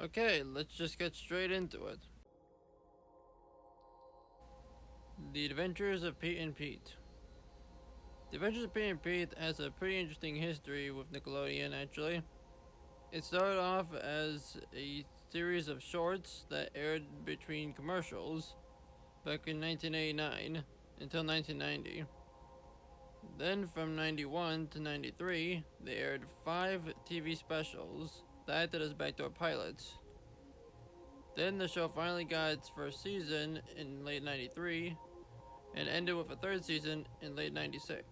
Okay, let's just get straight into it. The Adventures of Pete and Pete. The Adventures of Pete and Pete has a pretty interesting history with Nickelodeon, actually. It started off as a series of shorts that aired between commercials back in 1989 until 1990. Then from 91 to 93, they aired 5 TV specials that acted as backdoor pilots. Then the show finally got its first season in late 93 and ended with a third season in late 96.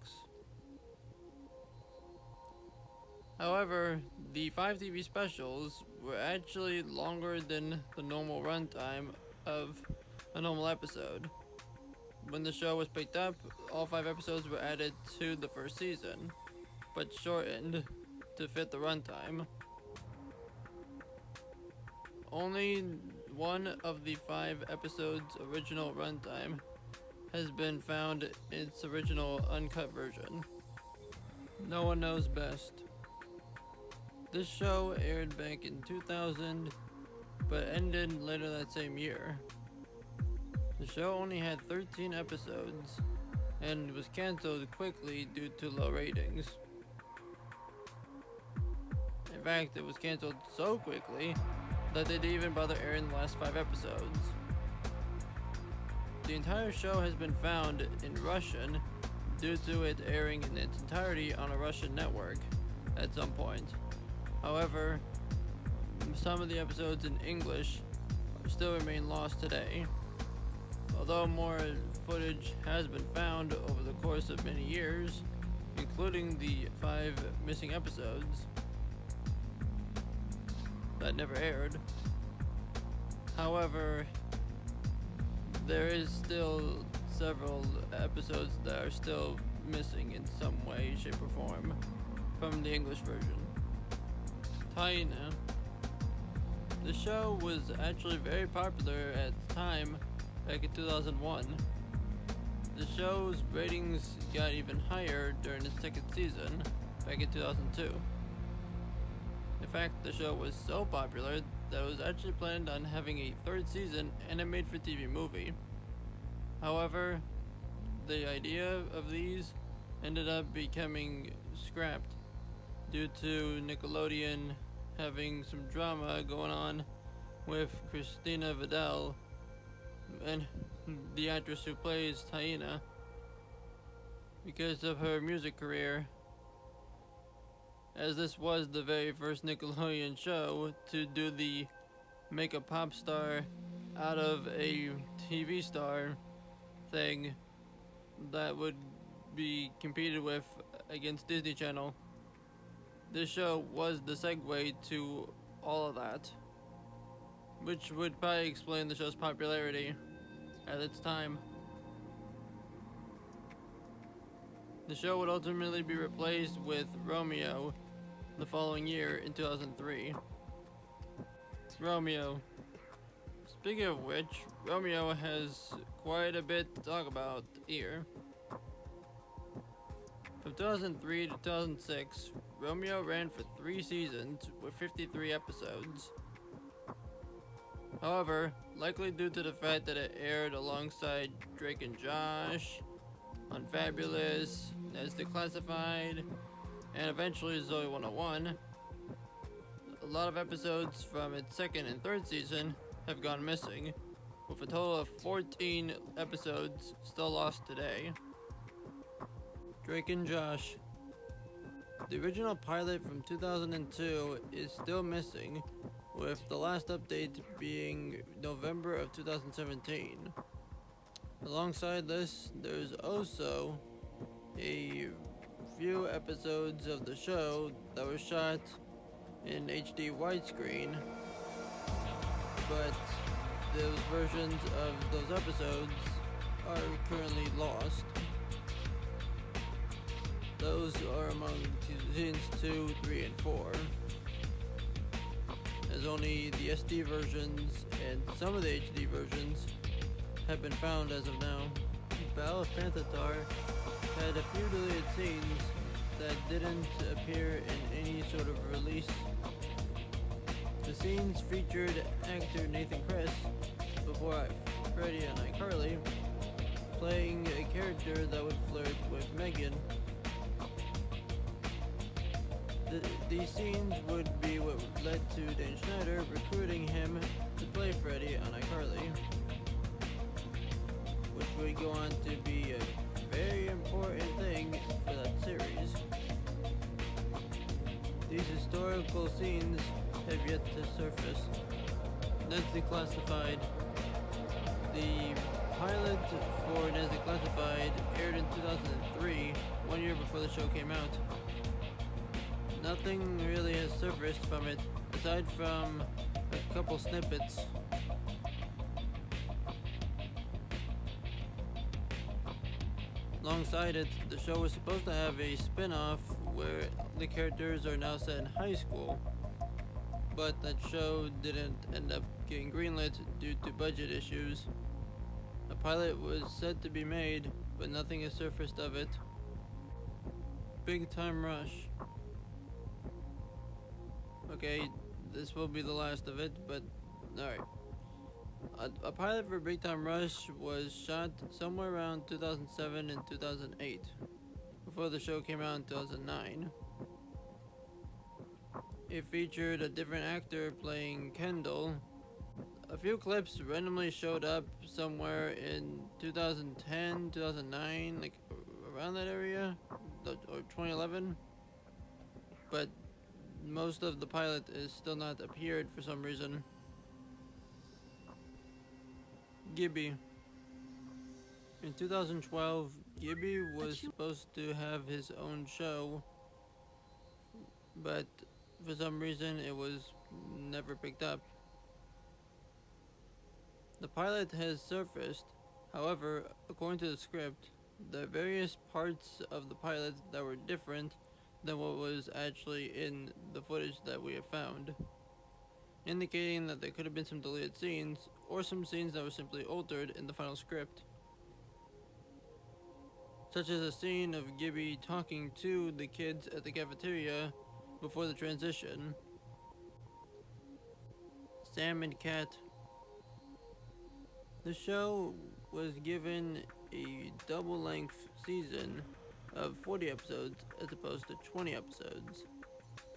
However, the 5 TV specials were actually longer than the normal runtime of a normal episode. When the show was picked up, all 5 episodes were added to the first season, but shortened to fit the runtime. Only one of the 5 episodes' original runtime has been found in its original uncut version. No one knows best. This show aired back in 2000, but ended later that same year. The show only had 13 episodes, and was cancelled quickly due to low ratings. In fact, it was cancelled so quickly that they didn't even bother airing the last 5 episodes. The entire show has been found in Russian due to it airing in its entirety on a Russian network at some point. However, some of the episodes in English still remain lost today. Although more footage has been found over the course of many years, including the 5 missing episodes that never aired. However, there is still several episodes that are still missing in some way, shape, or form from the English version. Taina. The show was actually very popular at the time back in 2001. The show's ratings got even higher during its second season back in 2002. In fact, the show was so popular that it was actually planned on having a third season and a made-for-TV movie. However, the idea of these ended up becoming scrapped due to Nickelodeon having some drama going on with Christina Vidal and the actress who plays Taina because of her music career, as this was the very first Nickelodeon show to do the make a pop star out of a TV star thing that would be competed with against Disney Channel. This show was the segue to all of that, which would probably explain the show's popularity at its time. The show would ultimately be replaced with Romeo the following year in 2003. Romeo. Speaking of which, Romeo has quite a bit to talk about here. From 2003 to 2006, Romeo ran for 3 seasons with 53 episodes. However, likely due to the fact that it aired alongside Drake and Josh, Unfabulous, As Declassified, and eventually Zoe 101, a lot of episodes from its second and third season have gone missing, with a total of 14 episodes still lost today. Drake and Josh. The original pilot from 2002 is still missing, with the last update being November of 2017. Alongside this, there's also a few episodes of the show that were shot in HD widescreen, but those versions of those episodes are currently lost. Those are among seasons 2, 3, and 4. As only the SD versions and some of the HD versions have been found as of now. Battle of Panthatar had a few deleted scenes that didn't appear in any sort of release. The scenes featured actor Nathan Kress before Freddie and iCarly playing a character that would flirt with Megan. These scenes would be what led to Dan Schneider recruiting him to play Freddie on iCarly, which would go on to be a very important thing for that series. These historical scenes have yet to surface. Ned's Declassified. The pilot for Ned's Declassified aired in 2003, 1 year before the show came out. Nothing really has surfaced from it, aside from a couple snippets. Alongside it, the show was supposed to have a spin-off where the characters are now set in high school, but that show didn't end up getting greenlit due to budget issues. A pilot was said to be made, but nothing has surfaced of it. Big Time Rush. Okay, this will be the last of it, but alright. A pilot for Big Time Rush was shot somewhere around 2007 and 2008, before the show came out in 2009. It featured a different actor playing Kendall. A few clips randomly showed up somewhere in 2010, 2009, like around that area, or 2011, but most of the pilot is still not appeared for some reason. Gibby. In 2012, Gibby was supposed to have his own show, but for some reason it was never picked up. The pilot has surfaced, however, according to the script, there are various parts of the pilot that were different than what was actually in the footage that we have found, indicating that there could have been some deleted scenes, or some scenes that were simply altered in the final script, such as a scene of Gibby talking to the kids at the cafeteria before the transition. Sam and Cat. The show was given a double-length season of 40 episodes as opposed to 20 episodes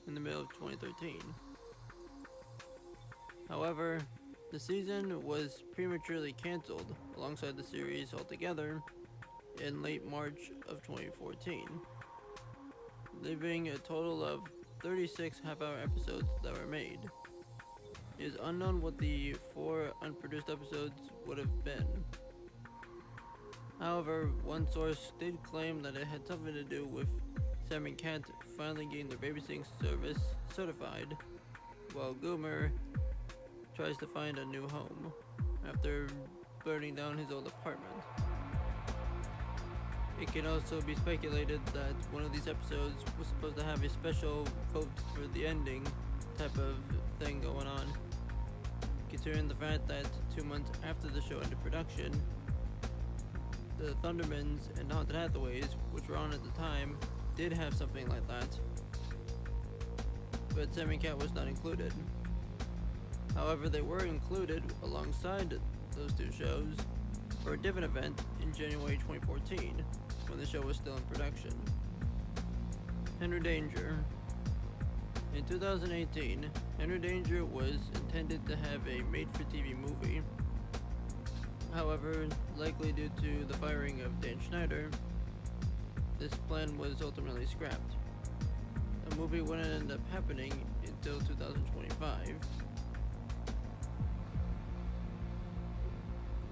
in the middle of 2013. However, the season was prematurely cancelled alongside the series altogether in late March of 2014, leaving a total of 36 half-hour episodes that were made. It is unknown what the 4 unproduced episodes would have been. However, one source did claim that it had something to do with Sam and Cat finally getting their babysitting service certified, while Goomer tries to find a new home after burning down his old apartment. It can also be speculated that one of these episodes was supposed to have a special vote for the ending type of thing going on, considering the fact that 2 months after the show ended production, the Thundermans and Haunted Hathaways, which were on at the time, did have something like that, but Sam and Cat was not included. However, they were included alongside those two shows for a different event in January 2014, when the show was still in production. Henry Danger. In 2018, Henry Danger was intended to have a made-for-TV movie. However, likely due to the firing of Dan Schneider, this plan was ultimately scrapped. The movie wouldn't end up happening until 2025.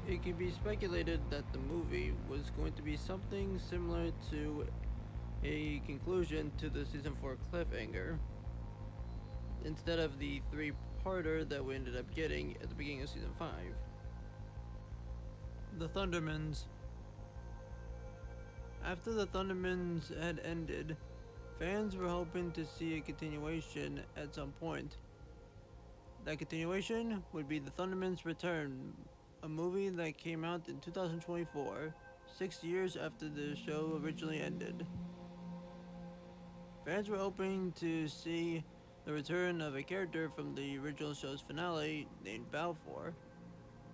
It could be speculated that the movie was going to be something similar to a conclusion to the season 4 cliffhanger, instead of the 3-parter that we ended up getting at the beginning of season 5. The Thundermans. After the Thundermans had ended, fans were hoping to see a continuation at some point. That continuation would be The Thundermans Return, a movie that came out in 2024, 6 years after the show originally ended. Fans were hoping to see the return of a character from the original show's finale named Balfour,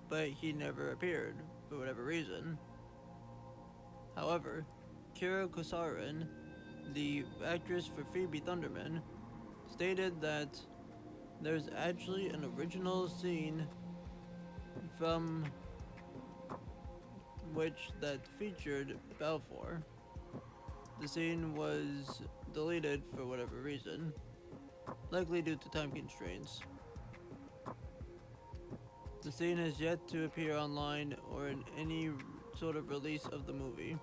but he never appeared for whatever reason. However, Kira Kosarin, the actress for Phoebe Thunderman, stated that there's actually an original scene from which that featured Balfour. The scene was deleted for whatever reason, likely due to time constraints. The scene has yet to appear online or in any sort of release of the movie.